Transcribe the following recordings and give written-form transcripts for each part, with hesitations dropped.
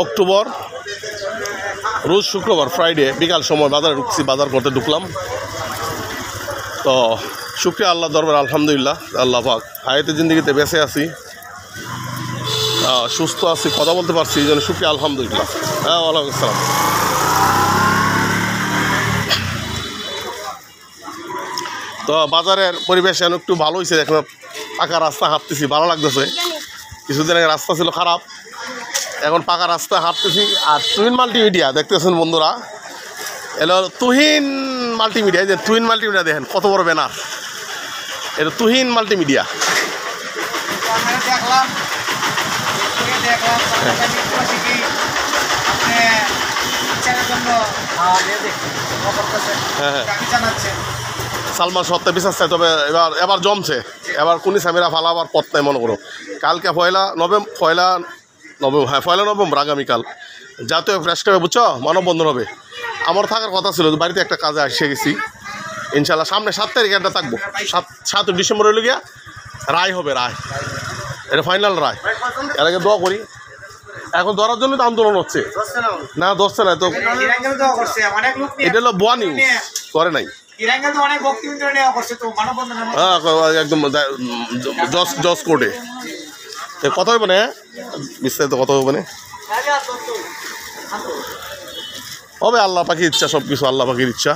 October, রোজ শুক্রবার Friday বিকাল সময় বাজারে ঢুকছি, বাজার করতে ঢুকলাম। তো শুক্রিয়া আল্লাহ দরবার, আলহামদুলিল্লাহ। আল্লাহ পাক হায়াতে জিন্দগিতে বেঁচে আছি, সুস্থ আছি, কথা বলতে পারছি, এই জন্য শুক্রিয়া আলহামদুলিল্লাহ। হ্যাঁ, ওয়ালাইকুম আসসালাম। তো বাজারের পরিবেশ এখন একটু ভালো হয়েছে, এখন পাকা রাস্তা হাঁটতেছি, ভালো লাগতেছে। কিছুদিন আগে রাস্তা ছিল খারাপ, এখন পাকা রাস্তা হাঁটতেছি। আর তুহিন মাল্টিমিডিয়া দেখতেছেন বন্ধুরা, এলো তুহিন মাল্টিমিডিয়া। এই যে তুহিন মাল্টিমিডিয়া দেখেন কত বড় ব্যানার, এটা তুহিন মাল্টিমিডিয়া। সালমান সত্য বিশ্বাস চাই, তবে এবার জমছে, এবার কোনি সামিরা ফালাবার পথ নাই মনে করো। কালকে পয়লা নভেম্বর আগামীকাল জাতীয় প্রেস ক্লাবে বুঝছো মানববন্ধন হবে। আমার থাকার কথা ছিল, বাড়িতে একটা কাজে এসে গেছি। ইনশাল্লাহ সামনে 7 তারিখে একটা থাকবো, 7 ডিসেম্বর হইল গিয়া রায় হবে, রায়, এটা ফাইনাল রায়। এর আগে দোয়া করি, এখন ধরার জন্য তো আন্দোলন হচ্ছে না, ধরছে না তো। এটা হলো বোয়া নিউজ করে নাই, হ্যাঁ একদম জজ কোর্টে কথা হবে না, বিস্তারিত কথা হবে না, হবে আল্লাহ পাখির ইচ্ছা, সব কিছু আল্লাহ পাখির ইচ্ছা।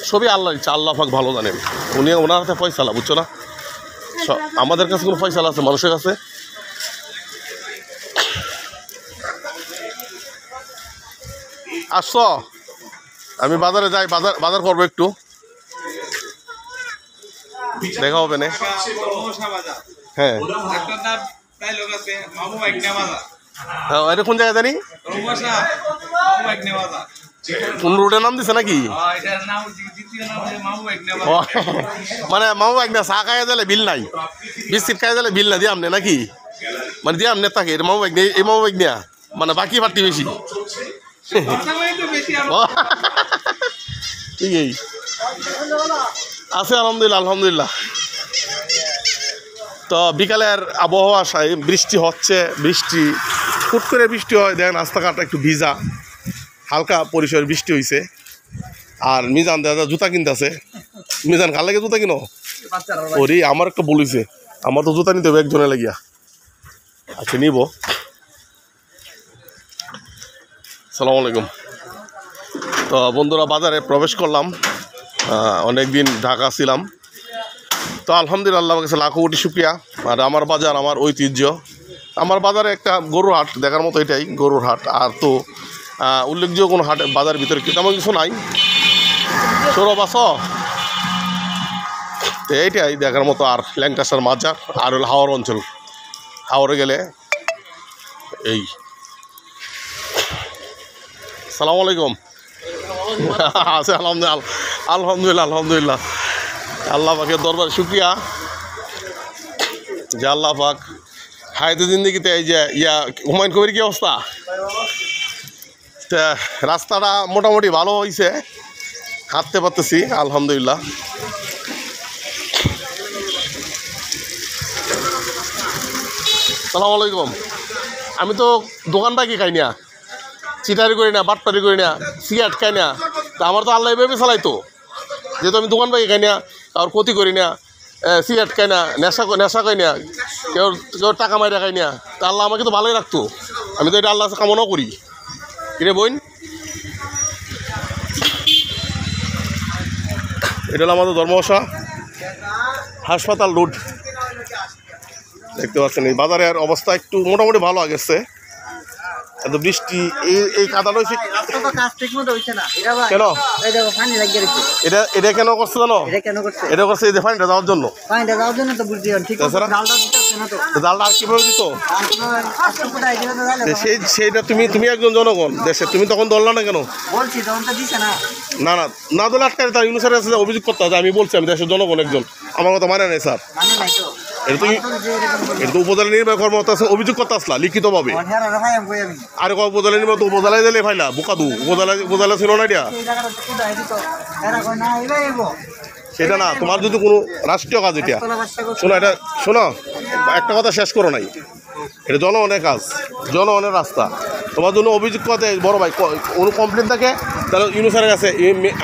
সবই আল্লাহর ইচ্ছা, আল্লাহ পাক ভালো জানেন, উনি ওনার হাতে ফয়সালা, বুঝছো না। আমাদের কাছে কোনো ফয়সালা আছে মানুষের কাছে? আসছো, আমি বাজারে যাই, বাজার করবো, একটু দেখা হবে না। হ্যাঁ, এটা কোন জায়গায় জানি, কোন রোডের নাম দিছে নাকি? মানে মামু একনা চা খাইয়া দিলে বিল নাই, বিস্কিট খাইয়া দিলে বিল না দিয়ে আমনে নাকি, মানে দিয়ে আমনে থাকে এটা মামু একনা, এই মামু একনা মানে বাকি পার্টি বেশি। ঠিক আছে, আলহামদুলিল্লাহ আলহামদুলিল্লাহ। তো বিকালের আবহাওয়া বৃষ্টি হচ্ছে, বৃষ্টি হুট করে বৃষ্টি হয়, দেখেন রাস্তাঘাটটা একটু ভিজা, হালকা পরিসরের বৃষ্টি হয়েছে। আর মিজান দাদা জুতা কিনতেছে, মিজান কাল লাগে জুতা কিনো? ওরে আমার একটা বলিছে, আমার তো জুতা নিতে হবে একজনে লাগিয়া। আচ্ছা নিব। সালাম আলাইকুম। তো বন্ধুরা বাজারে প্রবেশ করলাম, অনেক দিন ঢাকা ছিলাম, তো আলহামদুলিল্লাহ আমার কাছে লাখো কোটি শুক্রিয়া। আর আমার বাজার আমার ঐতিহ্য, আমার বাজারে একটা গরুর হাট দেখার মতো, এটাই গরুর হাট। আর তো উল্লেখযোগ্য কোনো হাট বাজারের ভিতরে তেমন কিছু নাই, সৌরভ আছো, তো এইটাই দেখার মতো। আর ল্যাংকাস্টার মাজার, আর হলো হাওড় অঞ্চল, হাওড়ে গেলে এই। সালাম আলাইকুম। আছে আলহামদুলিল্লাহ আলহামদুলিল্লাহ আলহামদুলিল্লাহ, আল্লাহ পাকের দরবার শুক্রিয়া যে আল্লাহ পাক হায়াতে জিন্দেগিতে এই যে হুমায়ুন কবির কি অবস্থা। রাস্তাটা মোটামুটি ভালো হয়েছে, হাঁটতে পারতেছি আলহামদুলিল্লাহ। সালাম আলাইকুম। আমি তো দোকান বাকি খাই না, চিটারি করি না, বাটপারি করি না, সিগারেট খাই না, তা আমার তো আল্লাহ এভাবে চালাইতো, যেহেতু আমি দোকান বাকি খাই না, কারোর ক্ষতি করি না, সিগারেট খাই না, নেশা খাই না, কেউ টাকা মাইরা খাই না, তা আল্লাহ আমাকে তো ভালোই রাখতো। আমি তো এটা আল্লাহ কামনাও করি। কিরে বোন, এটা হলো আমাদের ধর্মশা হাসপাতাল রোড, দেখতে পাচ্ছেন। এই বাজারের অবস্থা একটু মোটামুটি ভালো আগেছে, এত বৃষ্টি এই কাদাটা হয়েছে কেন, এটা কেন করছে জানো, এটা করছে এই যে পানিটা যাওয়ার জন্য, জালটা আর কিভাবে দিত সেইটা। তুমি একজন জনগণ দেশে, তুমি তখন দললা না কেন? না না না দলে আটকায়, তার ইউনিসারের কাছে অভিযোগ করতে হবে, আমি বলছি আমি দেশের জনগণ একজন, আমার কথা মানে নাই স্যার। এটা তো উপজেলা নির্বাহী কর্মকর্তা অভিযোগ করতে আসলা লিখিতভাবে, আরে উপজেলা নির্বাহী তো উপজেলায় দিলে ভাইলা বোকা দু, উপজেলা ছিল না এটা, সেটা না, তোমার যদি কোনো রাষ্ট্রীয় কাজ এটা শোনো, এটা শোনো, একটা কথা শেষ করো নাই, এটা জনগণের কাজ, জনগণের রাস্তা। তোমার জন্য অভিযোগ করতে বড় ভাই কোনো কমপ্লেন থাকে তাহলে ইউনুসারের কাছে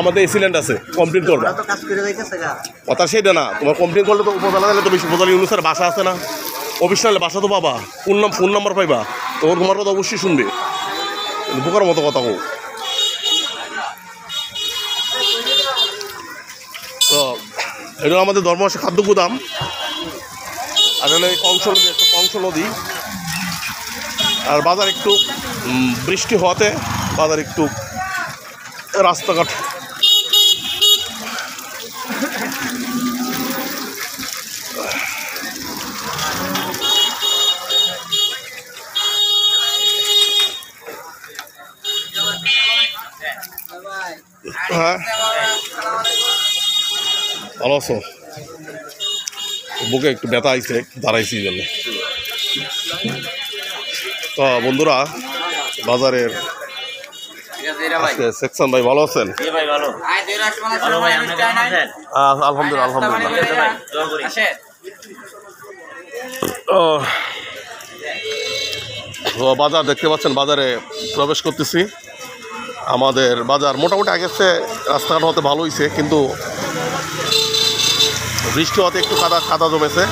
আমাদের এসিলেন্ট আছে, কমপ্লেন করবে। কথা সেটা না, তোমার কমপ্লেন করলে তো উপজেলা দিলে তো বেশি, উপজেলা ইউনুসারের বাসা আছে না, অফিস নাহলে বাসা তো পাবা, ফোন নাম্বার পাইবা, তোমার কথা অবশ্যই শুনবে। বোকার মতো কথা হোক। তো এটা আমাদের ধর্মবাসী খাদ্য গুদাম, আর হলো এই কংস নদী। আর বাজার একটু বৃষ্টি হওয়াতে বাজার একটু রাস্তাঘাট হ্যাঁ ভালো আছো? বুকে একটু ব্যথা আইছে, দাঁড়াইছি জন্য। তো বন্ধুরা বাজারের সেকশন ভাই ভালো আছেন? আলহামদুলিল্লাহ আলহামদুলিল্লাহ। বাজার দেখতে পাচ্ছেন, বাজারে প্রবেশ করতেছি। আমাদের বাজার মোটামুটি আগের চেয়ে রাস্তাঘাট হতে ভালো হয়েছে, কিন্তু বৃষ্টি হতে একটু কাদা জমেছে।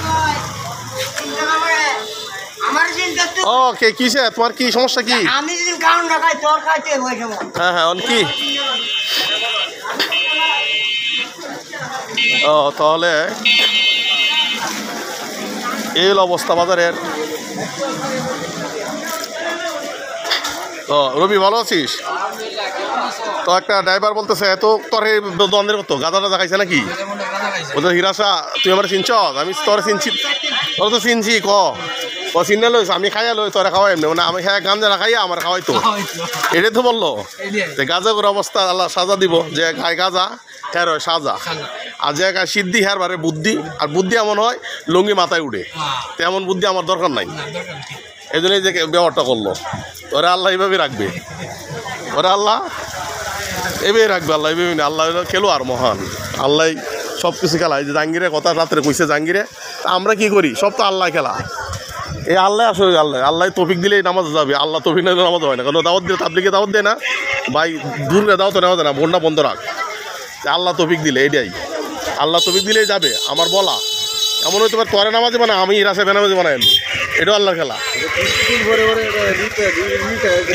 ও কে কিসে তোমার কি সমস্যা কি? হ্যাঁ হ্যাঁ কি? ও তাহলে এই হলো অবস্থা বাজারের। তো রবি ভালো আছিস? তো একটা ড্রাইভার বলতেছে তো তোর এই দ্বন্দ্বের কত গাদাটা দেখাইছে নাকি? ওদের হিরাসা তুই আমার চিনছ? আমি তোর চিনছি, তোর তো চিনছি ক চিনে লইস, আমি খাইয়া লই তোরা খাওয়াই এমনি, মানে আমি খাই গাঞ্জা না খাইয়া আমার খাওয়াই তো, এটাই তো বললো। গাঁজা করে অবস্থা আল্লাহ সাজা দিব, যে খায় গাঁজা হ্যার হয় সাজা, আর যে খায় সিদ্ধি হ্যার বারে বুদ্ধি, আর বুদ্ধি এমন হয় লুঙ্গি মাথায় উঠে, তেমন বুদ্ধি আমার দরকার নাই। এই জন্যই যে ব্যবহারটা করলো। ওরা আল্লাহ এইভাবেই রাখবে, ওরা আল্লাহ এভাবেই রাখবে, আল্লাহ এইভাবে না। আল্লাহ খেলো আর মহান, আল্লাহ সব কিছু খেলা। এই যে জাহাঙ্গীরের কথা রাত্রে কইছে জাহাঙ্গীরে, আমরা কি করি? সব তো আল্লাহ খেলা। এই আল্লাহ আসলে আল্লাহ তৌফিক দিলেই নামাজ যাবে, আল্লাহ তৌফিক না নামাজ হয় না। কারণ দাওয়াত দিলে তাবলিগে দাওয়াত দেয় না ভাই, দূরে দাওয়াত নেওয়া যায় না, বোনটা বন্ধ রাখ। আল্লাহ তৌফিক দিলে এটাই, আল্লাহ তৌফিক দিলেই যাবে। আমার বলা এমন হয়তো তোরে নামাজে বানা, আমি রাসে বেনামাজে বানাই, এটাও আল্লাহর খেলা।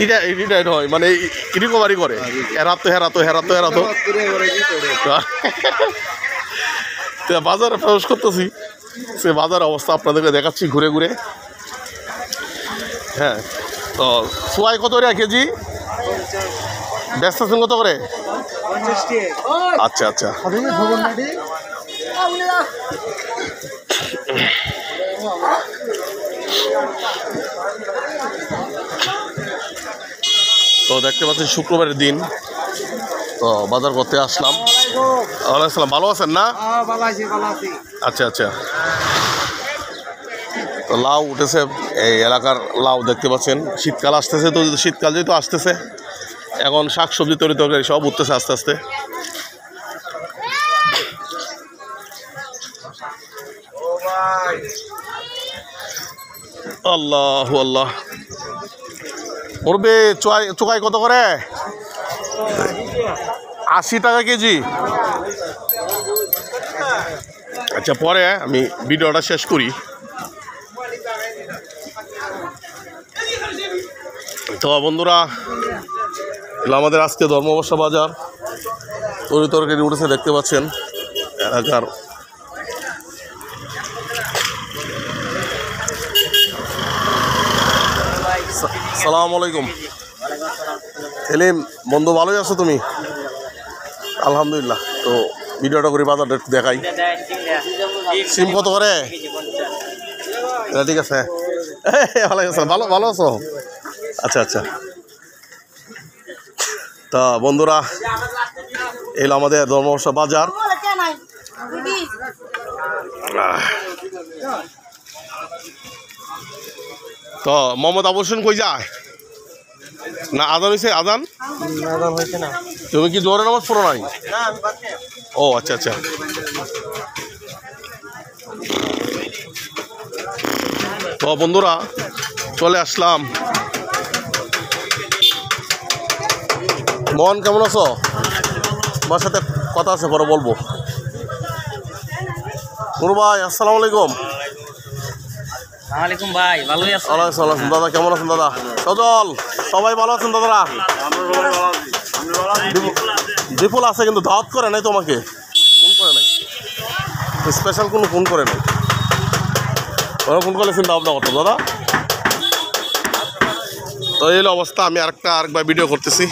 এটা হয় মানে রিকভারি করে, হেরাতো বাজারে প্রবেশ করতেছি। সে বাজার অবস্থা আপনাদেরকে দেখাচ্ছি ঘুরে ঘুরে। হ্যাঁ, তো সোয়াই কত রে কেজি? ব্যস্ত আছেন কত করে? আচ্ছা আচ্ছা। তো দেখতে পাচ্ছেন শুক্রবারের দিন, তো বাজার করতে আসলাম। ওয়ালাইকুম, ভালো আছেন না? আচ্ছা আচ্ছা। তো লাউ উঠেছে, এই এলাকার লাউ দেখতে পাচ্ছেন। শীতকাল আসতেছে, তো শীতকাল যেহেতু আসতেছে এখন শাক সবজি তরকারি সব উঠতেছে আস্তে আস্তে। আল্লাহু আল্লাহ। পড়বে চোকাই কত করে? 80 টাকা কেজি। আচ্ছা, পরে আমি ভিডিওটা শেষ করি। তো বন্ধুরা, আমাদের আজকে ধর্মবর্ষা বাজার তরকারি উঠেছে দেখতে পাচ্ছেন এলাকার। সালাম আলাইকুম। সেলিম বন্ধু, ভালোই আছো তুমি? আলহামদুলিল্লাহ। তো ভিডিওটা করি, বাজারটা একটু দেখাই। সিম কত করে? ঠিক আছে, ভালো ভালো আছো? আচ্ছা আচ্ছা। তা বন্ধুরা, এলো আমাদের ধর্মবর্ষা বাজার। তো মোহাম্মদ আবু হোসেন কই যায় না? আজান হয়েছে? আজান হয়েছে না? তুমি কি জোরে নামাজ পড়ো নাই? ও আচ্ছা আচ্ছা। তো বন্ধুরা চলে আসলাম। মোহন কেমন আছো? তোমার সাথে কথা আছে, পরে বলবো। নুর ভাই আসসালামু আলাইকুম। ওয়ালাইকুম ভাই, ভালোই আছেন? দাদা কেমন আছেন? দাদা সজল সবাই ভালো আছেন? দাদারা বিপুল আছে কিন্তু দাওয়াত করে নাই, তোমাকে ফোন করে নাই, স্পেশাল কোনো ফোন করে নাই। ওরা ফোন করলে চিন্তা ভাবনা করতাম দাদা। তো এই অবস্থা, আমি আরেকবার ভিডিও করতেছি।